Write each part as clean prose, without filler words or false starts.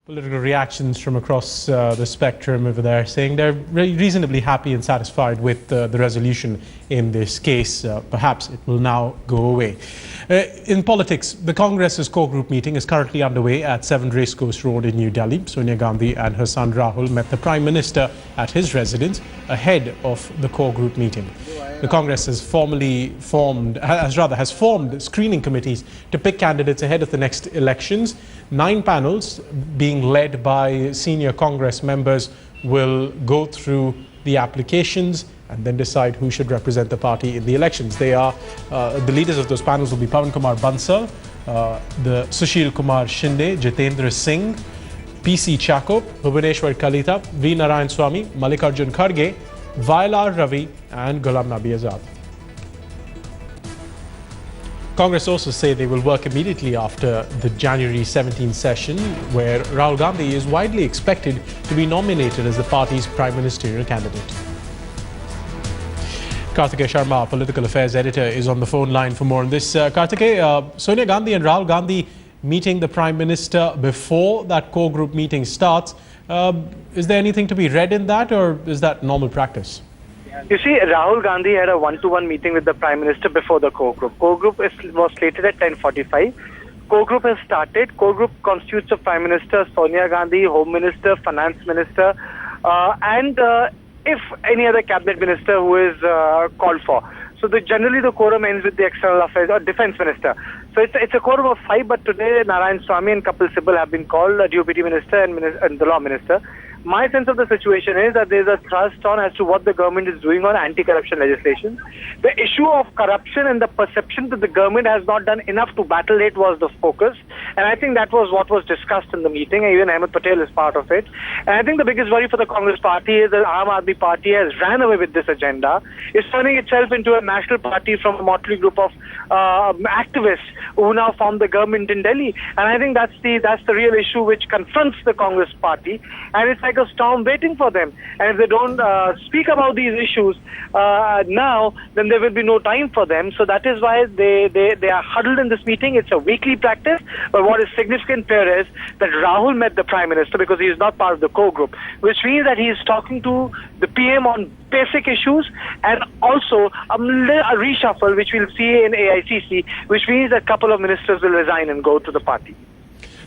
Political reactions from across the spectrum over there, saying they're reasonably happy and satisfied with the resolution in this case. Perhaps it will now go away. In politics, the Congress's core group meeting is currently underway at 7 Racecourse Road in New Delhi. Sonia Gandhi and her son Rahul met the Prime Minister at his residence ahead of the core group meeting. The Congress has formed screening committees to pick candidates ahead of the next elections. 9 panels being led by senior Congress members will go through the applications and then decide who should represent the party in the elections. They are the leaders of those panels will be Pawan Kumar Bansal, the Sushil Kumar Shinde, Jitendra Singh, PC Chako, Bhubaneswar Kalita, V. Narayan Swamy, Mallikarjun Kharge, Vailar Ravi and Ghulam Nabi Azad. Congress also say they will work immediately after the January 17 session, where Rahul Gandhi is widely expected to be nominated as the party's prime ministerial candidate. Karthikeya Sharma, political affairs editor, is on the phone line for more on this. Karthikeya, Sonia Gandhi and Rahul Gandhi meeting the Prime Minister before that core group meeting starts. Is there anything to be read in that, or is that normal practice? You see, Rahul Gandhi had a one-to-one meeting with the Prime Minister before the core group. Core group was slated at 10:45. Core group has started. Core group constitutes of Prime Minister, Sonia Gandhi, Home Minister, Finance Minister, and if any other cabinet minister who is called for. So generally the quorum ends with the External Affairs or Defence Minister. So it's a quorum of 5, but today Narayan Swamy and Kapil Sibal have been called, DOPT Minister and the Law Minister. My sense of the situation is that there's a thrust on as to what the government is doing on anti-corruption legislation. The issue of corruption and the perception that the government has not done enough to battle it was the focus. And I think that was what was discussed in the meeting. Even Ahmed Patel is part of it. And I think the biggest worry for the Congress party is that Aam Aadmi Party has ran away with this agenda. It's turning itself into a national party from a motley group of activists who now form the government in Delhi. And I think that's the real issue which confronts the Congress party. And it's like a storm waiting for them. And if they don't speak about these issues now, then there will be no time for them. So that is why they are huddled in this meeting. It's a weekly practice. But what is significant here is that Rahul met the Prime Minister because he is not part of the core group, which means that he is talking to the PM on basic issues and also a reshuffle, which we'll see in AICC, which means that a couple of ministers will resign and go to the party.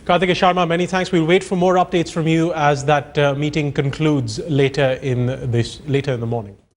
Karthikeya Sharma, many thanks. We'll wait for more updates from you as that meeting concludes later in the morning.